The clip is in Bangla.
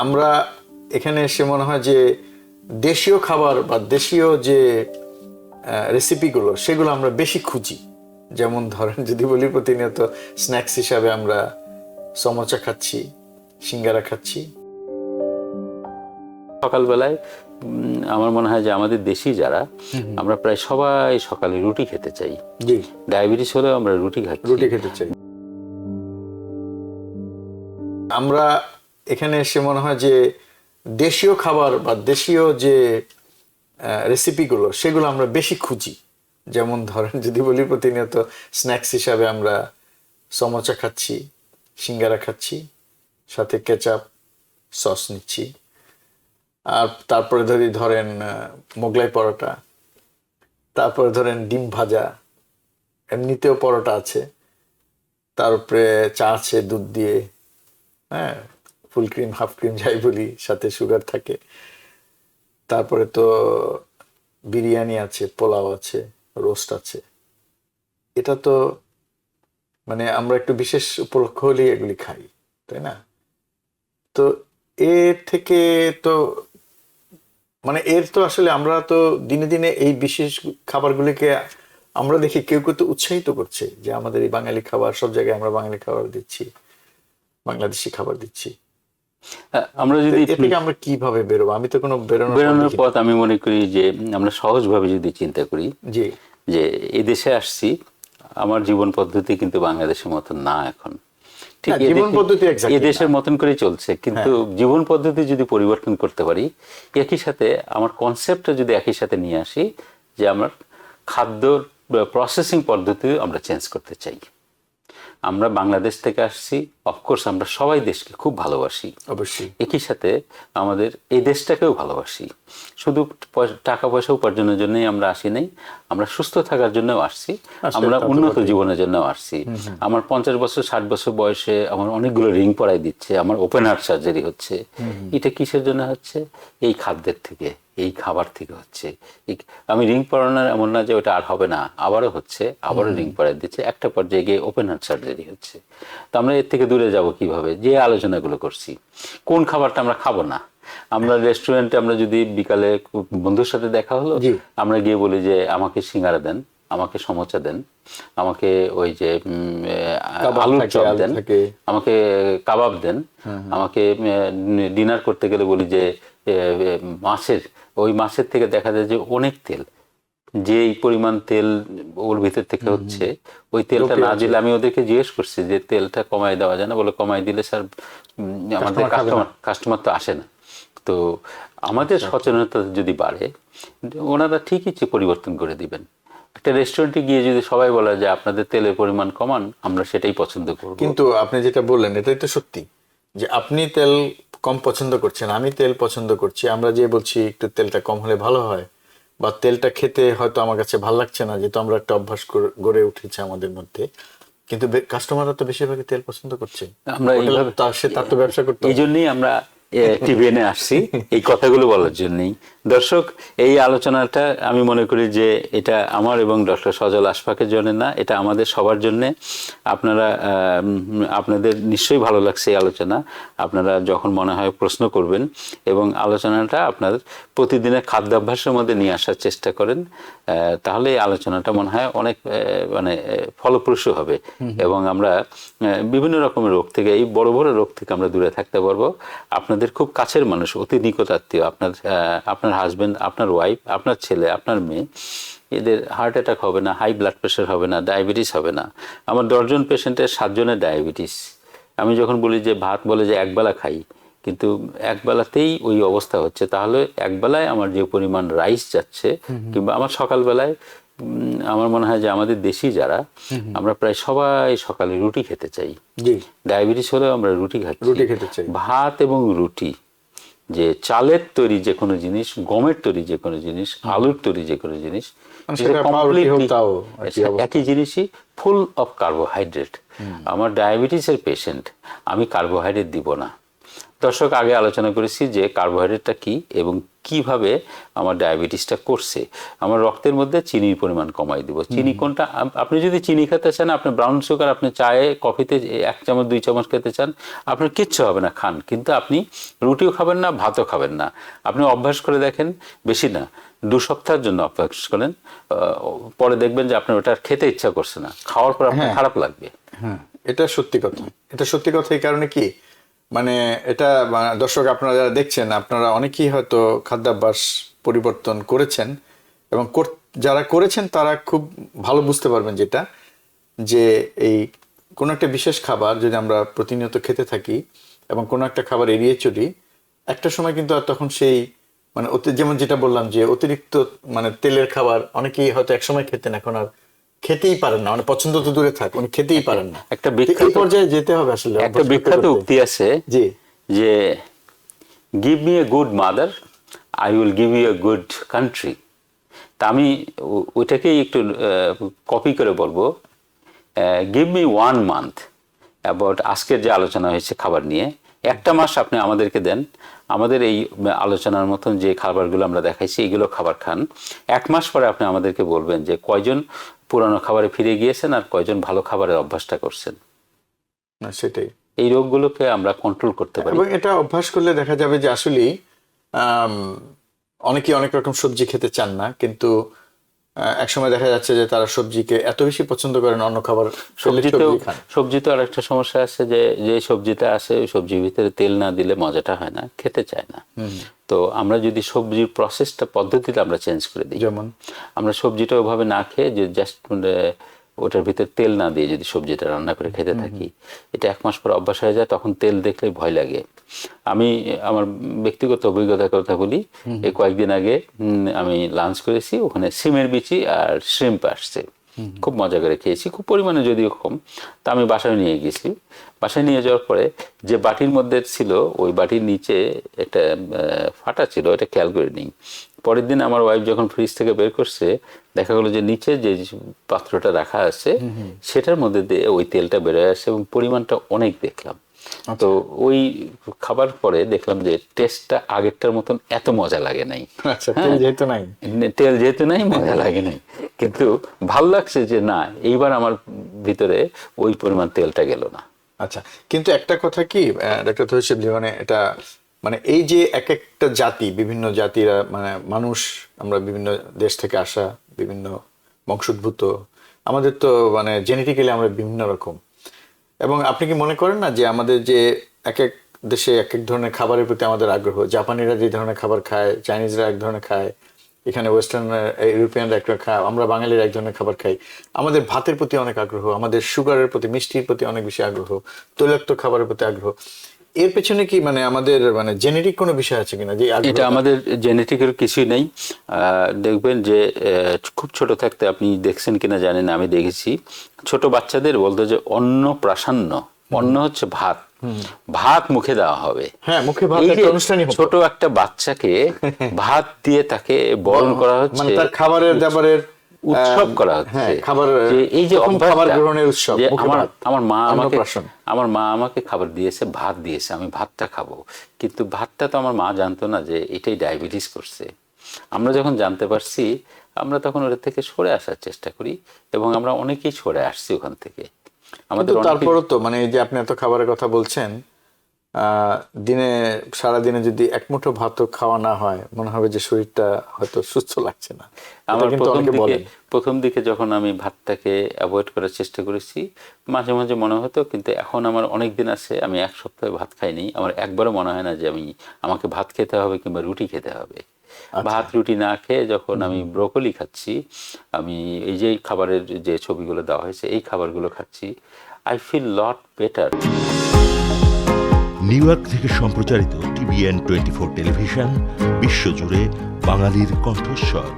আমরা এখানে এসে মনে হয় যে দেশীয় খাবার বা দেশীয় যে রেসিপিগুলো সেগুলো আমরা বেশি খুঁজি। যেমন ধরেন যদি বলি প্রতিনিয়ত স্ন্যাক্স হিসাবে আমরা সমোসা খাচ্ছি, সিঙ্গারা খাচ্ছি। সকালবেলায় আমার মনে হয় যে আমাদের দেশি যারা আমরা প্রায় সবাই সকালে রুটি খেতে চাই। জি, ডায়াবেটিস হলেও আমরা রুটি খাচ্ছি। রুটি খেতে চাই। আমরা এখানে এসে মনে হয় যে দেশীয় খাবার বা দেশীয় যে রেসিপিগুলো সেগুলো আমরা বেশি খুঁজি। যেমন ধরেন যদি বলি প্রতিনিয়ত স্ন্যাক্স হিসাবে আমরা সমোসা খাচ্ছি, সিঙ্গারা খাচ্ছি, সাথে কেচাপ সস নিচ্ছি। আর তারপরে ধরেন মোগলাই পরোটা, তারপরে ধরেন ডিম ভাজা, এমনিতেও পরোটা আছে, তার উপরে চা আছে দুধ দিয়ে, হ্যাঁ, ফুল ক্রিম হাফ ক্রিম যাই বলি, সাথে সুগার থাকে। তারপরে তো বিরিয়ানি আছে, পোলাও আছে, রোস্ট আছে। এটা তো মানে আমরা একটু বিশেষ উপলক্ষ হলেই এগুলি খাই, তাই না? তো এর থেকে তো মানে এর তো আসলে আমরা তো দিনে দিনে এই বিশেষ খাবারগুলিকে আমরা দেখি কেউ কেউ তো উৎসাহিত করছে যে আমাদের এই বাঙালি খাবার, সব জায়গায় আমরা বাঙালি খাবার দিচ্ছি, বাংলাদেশি খাবার দিচ্ছি। আমরা যদি এর থেকে আমরা কিভাবে বেরোবো? আমি তো কোনো বেরোনোর পথ আমি মনে করি যে আমরা সহজভাবে যদি চিন্তা করি জি, যে এই দেশে আসছি, আমার জীবন পদ্ধতি কিন্তু বাংলাদেশের মতন না এখন। ঠিক জীবন পদ্ধতি এই দেশের মতন করে চলছে, কিন্তু জীবন পদ্ধতি যদি পরিবর্তন করতে পারি, একই সাথে আমার কনসেপ্টটা যদি একই সাথে নিয়ে আসি যে আমার খাদ্য প্রসেসিং পদ্ধতি আমরা চেঞ্জ করতে চাই। আমরা বাংলাদেশ থেকে আসছি, অফকোর্স আমরা সবাই দেশকে খুব ভালোবাসি, অবশ্যই। একই সাথে আমাদের এই দেশটাকেও ভালোবাসি। শুধু টাকা পয়সা উপার্জনের জন্যই আমরা আসি নাই, আমরা সুস্থ থাকার জন্যও আসছি, আমরা উন্নত জীবনের জন্য আসছি। আমার 50 বছর 60 বছর বয়সে আমার অনেকগুলো রিং পরাই দিচ্ছে, আমার ওপেন হার্ট সার্জারি হচ্ছে। এটা কিসের জন্য হচ্ছে? এই খাদ্যের থেকে, এই খাবার থেকে হচ্ছে। আমি রিং পরানোর এমন না যে ওটা আর হবে না, আবারও হচ্ছে, আবারও রিং পরাই দিচ্ছে, একটা পর্যায়ে গিয়ে ওপেন হার্ট সার্জারি হচ্ছে। তো আমরা এর থেকে দূরে যাব কিভাবে? যে আলোচনাগুলো করছি, কোন খাবারটা আমরা খাবো না। আমরা রেস্টুরেন্টে আমরা যদি বিকালে বন্ধুর সাথে দেখা হলো, আমরা গিয়ে বলি যে আমাকে সিঙ্গারা দেন, আমাকে সমোসা দেন, আমাকে ওই যে আলুর চপ দেন, আমাকে কাবাব দেন, আমাকে ডিনার করতে গেলে বলি যে ওই মাছের থেকে দেখা যায় যে অনেক তেল, যে পরিমাণ তেল ওর ভিতর থেকে হচ্ছে, ওই তেলটা না দিলে, আমি ওদেরকে জিজ্ঞেস করছি যে তেলটা কমাই দেওয়া যায় না, বলে কমাই দিলে স্যার আমাদের কাস্টমার তো আসে না। তো আমাদের সচেতনতা যদি বাড়ে, ওনারা ঠিকই পরিবর্তন করে দিবেন। একটা রেস্টুরেন্টে গিয়ে যদি সবাই বলে যে আপনাদের তেলের পরিমাণ কমান, আমরা সেটাই পছন্দ করব। কিন্তু আপনি যেটা বললেন এটাই তো সত্যি, যে আপনি তেল কম পছন্দ করছেন, আমি তেল পছন্দ করছি, আমরা যে বলছি একটু তেলটা কম হলে ভালো হয়, বা তেলটা খেতে হয়তো আমার কাছে ভালো লাগছে না, যেহেতু আমরা একটা অভ্যাস গড়ে উঠেছে আমাদের মধ্যে, কিন্তু কাস্টমাররা তো বেশিরভাগই তেল পছন্দ করছে। আমরা এইভাবে তার তো ব্যবসা করতে, এই জন্যই আমরা টিভিএনে আসছি এই কথাগুলো বলার জন্যই। দর্শক, এই আলোচনাটা আমি মনে করি যে এটা আমার এবং ডক্টর সজল আশফাকের জন্য না, এটা আমাদের সবার জন্যে। আপনাদের নিশ্চয়ই ভালো লাগছে এই আলোচনা। আপনারা যখন মনে হয় প্রশ্ন করবেন এবং আলোচনাটা আপনাদের প্রতিদিনের খাদ্যাভ্যাসের মধ্যে নিয়ে আসার চেষ্টা করেন, তাহলে এই আলোচনাটা মনে হয় অনেক মানে ফলপ্রসূ হবে, এবং আমরা বিভিন্ন রকমের রোগ থেকে, এই বড় বড় রোগ থেকে আমরা দূরে থাকতে পারবো। আপনাদের খুব কাছের মানুষ, অতি নিকটাত্মীয়, আপনার হাজবেন্ড, আপনার ওয়াইফ, আপনার ছেলে, আপনার মেয়ে, এদের হার্ট অ্যাটাক হবে না, হাই ব্লাড প্রেশার হবে না, ডায়াবেটিস হবে না। আমার 10 জন পেশেন্টের 7 জনের ডায়াবেটিস। আমি যখন বলি যে ভাত বলে যে একবেলা খাই, কিন্তু একবেলাতেই ওই অবস্থা হচ্ছে, তাহলে একবেলায় আমার যে পরিমাণ রাইস যাচ্ছে, কিংবা আমার সকালবেলায় আমার মনে হয় যে আমাদের দেশি যারা আমরা প্রায় সবাই সকালে রুটি খেতে চাই। ডায়াবেটিস হলেও আমরা রুটি খাচ্ছি। ভাত এবং রুটি, যে চালের তৈরি যে কোনো জিনিস, গমের তৈরি যে কোনো জিনিস, আলুর তৈরি যে কোনো জিনিস, একই জিনিসই, ফুল অফ কার্বোহাইড্রেট। আমার ডায়াবেটিসের পেশেন্ট, আমি কার্বোহাইড্রেট দিব না। দর্শক, আগে আলোচনা করেছি যে কার্বোহাইড্রেটটা কি এবং কিভাবে আমার ডায়াবেটিসটা করছে। আমার রক্তের মধ্যে চিনির পরিমাণ কমাই দিব। চিনি কোনটা, আপনি যদি চিনি খেতে চান, আপনি ব্রাউন সুগার আপনি চায়ে কফিতে 1 চামচ 2 চামচ খেতে চান, আপনার কিচ্ছু হবে না, খান, কিন্তু আপনি রুটিও খাবেন না, ভাতও খাবেন না। আপনি অভ্যাস করে দেখেন, বেশি না 2 সপ্তাহের জন্য অভ্যাস করেন, পরে দেখবেন যে আপনার ওটা আর খেতে ইচ্ছা করছে না, খাওয়ার পর আপনার খারাপ লাগবে। হ্যাঁ, এটা সত্যি কথা। এটা সত্যি কথা এই কারণে কি, মানে এটা দর্শক আপনারা যারা দেখছেন, আপনারা অনেকেই হয়তো খাদ্যাভ্যাস পরিবর্তন করেছেন, এবং যারা করেছেন তারা খুব ভালো বুঝতে পারবেন যেটা, যে এই কোনো একটা বিশেষ খাবার যদি আমরা প্রতিনিয়ত খেতে থাকি এবং কোনো একটা খাবার এড়িয়ে চলি, একটা সময় কিন্তু আর তখন সেই মানে যেমন যেটা বললাম যে অতিরিক্ত মানে তেলের খাবার অনেকেই হয়তো একসময় খেতেন, এখন আর খেতেই পারেন না, মানে পছন্দ তো দূরে থাক, উনি খেতেই পারেন না। একটা বিখ্যাত পর্যায়ে যেতে হবে আসলে। একটা বিখ্যাত উক্তি আছে জি, যে give me a good mother, I will give you a good country. তা আমি ওইটাকেই একটু কপি করে বলবো, গিভ মি 1 মান্থ অ্যাবাউট আজকের যে আলোচনা হয়েছে খাবার নিয়ে, 1টা মাস আপনি আমাদেরকে দেন, আমাদের এই আলোচনার মতন যে খাবারগুলো আমরা দেখাইছি এইগুলো খাবার খান। 1 মাস পরে আপনি আমাদেরকে বলবেন যে কয়জন পুরানো খাবারে ফিরে গিয়েছেন আর কয়জন ভালো খাবারের অভ্যাসটা করছেন। সেটাই, এই রোগগুলোকে আমরা কন্ট্রোল করতে পারি। এবং এটা অভ্যাস করলে দেখা যাবে যে আসলে অনেকেই অনেক রকম সবজি খেতে চান না, কিন্তু একসময় দেখা যাচ্ছে যে তারা সবজিকে এত বেশি পছন্দ করেন, অন্য খাবার সবজিতে আর একটা সমস্যা আছে যে যে সবজিটা আছে ওই সবজির ভিতরে তেল না দিলে মজাটা হয় না, খেতে চায় না। তো আমরা যদি সবজির প্রসেসটা পদ্ধতিটা আমরা চেঞ্জ করে দিই, যেমন আমরা সবজিটা ওইভাবে না খেয়ে যে জাস্ট ওটার ভিতরে তেল না দিয়ে যদি সবজিটা রান্না করে খেতে থাকি, এটা 1 মাস পর অভ্যাস হয়ে যায়, তখন তেল দেখলে ভয় লাগে। আমি আমার ব্যক্তিগত অভিজ্ঞতার কথা বলি, এই কয়েকদিন আগে আমি লাঞ্চ করেছি, ওখানে সিমের বিচি আর শ্রিম্প আসছে, খুব মজা করে খেয়েছি, খুব পরিমাণে যদিও কম। তা আমি বাসায় নিয়ে গেছি, বাসায় নিয়ে যাওয়ার পরে যে বাটির মধ্যে ছিল ওই বাটির নিচে একটা ফাটা ছিল, এটা খেয়াল করে নিই। পরের দিন আমার ওয়াইফ যখন ফ্রিজ থেকে বের করছে, দেখা গেলো যে নিচে যে পাত্রটা রাখা আছে সেটার মধ্যে দিয়ে ওই তেলটা বেরোয় আসে, এবং পরিমাণটা অনেক দেখলাম। তো ওই খাবার পরে দেখলাম যে টেস্টটা আগেরটার মতন এত মজা লাগে নাই। তেল যেহেতু নাই মজা লাগে নাই, কিন্তু ভাল লাগছে যে না, এইবার আমার ভিতরে ওই পরিমাণ তেলটা গেল না। আচ্ছা, কিন্তু একটা কথা কি ডক্টর তৌহিদ শিবলি, মানে এটা মানে এই যে এক একটা জাতি, বিভিন্ন জাতিরা মানে মানুষ, আমরা বিভিন্ন দেশ থেকে আসা, বিভিন্ন বংশোদ্ভূত, আমাদের তো মানে জেনেটিক্যালি আমরা বিভিন্ন রকম। এবং আপনি কি মনে করেন না যে আমাদের যে এক এক দেশে এক এক ধরনের খাবারের প্রতি আমাদের আগ্রহ, জাপানিরা যে ধরনের খাবার খায়, চাইনিজরা এক ধরনের খায়, এখানে ওয়েস্টার্ন ইউরোপিয়ানরা এক ধরনের খায়, আমরা বাঙালিরা এক ধরনের খাবার খাই। আমাদের ভাতের প্রতি অনেক আগ্রহ, আমাদের সুগারের প্রতি, মিষ্টির প্রতি অনেক বেশি আগ্রহ, তৈলাক্ত খাবারের প্রতি আগ্রহ। এর পেছনে কি মানে আমাদের মানে জেনেটিক কোনো বিষয় আছে কিনা? যে এটা আমাদের জেনেটিকের কিছুই নেই। দেখবেন যে খুব ছোট থাকতে, আপনি দেখছেন কিনা জানি না, আমি দেখেছি ছোট বাচ্চাদের বলতো যে অন্ন প্রাসান্ন, অন্ন হচ্ছে ভাত, ভাত মুখে দেওয়া হবে। হ্যাঁ, মুখে ভাত একটা অনুষ্ঠানই হতো। ছোট একটা বাচ্চাকে ভাত দিয়ে তাকে বরণ করা হচ্ছে, মানে তার খাবারের দাবারের উৎসব করা হচ্ছে। এই যে খাবার গ্রহণের উৎসব, আমার মা আমাকে খাবার দিয়েছে, ভাত দিয়েছে, আমি ভাতটা খাবো, কিন্তু ভাতটা তো আমার মা জানতো না যে এটাই ডায়াবেটিস করছে। আমরা যখন জানতে পারছি, আমরা তখন ওটা থেকে সরে আসার চেষ্টা করি, এবং আমরা অনেকেই সরে আসছি ওখান থেকে। আমাদের তারপরও তো মানে এই যে আপনি এত খাবারের কথা বলছেন, দিনে সারাদিনে যদি এক মুঠো ভাতও খাওয়া না হয়, মনে হবে যে শরীরটা হয়তো সুস্থ লাগছে না। আমার প্রথম দিকে যখন আমি ভাতটাকে অ্যাভয়েড করার চেষ্টা করেছি, মাঝে মাঝে মনে হতো, কিন্তু এখন আমার অনেক দিন আছে আমি 1 সপ্তাহে ভাত খাইনি, আমার একবারও মনে হয় না যে আমাকে ভাত খেতে হবে কিংবা রুটি খেতে হবে। ভাত রুটি না খেয়ে যখন আমি ব্রোকলি খাচ্ছি, আমি এই যে খাবারের যে ছবিগুলো দেওয়া হয়েছে এই খাবারগুলো খাচ্ছি, I feel lot better. New York থেকে সম্প্রচারিত TVN 24 টেলিভিশন, বিশ্বজুড়ে বাঙালির কণ্ঠস্বর।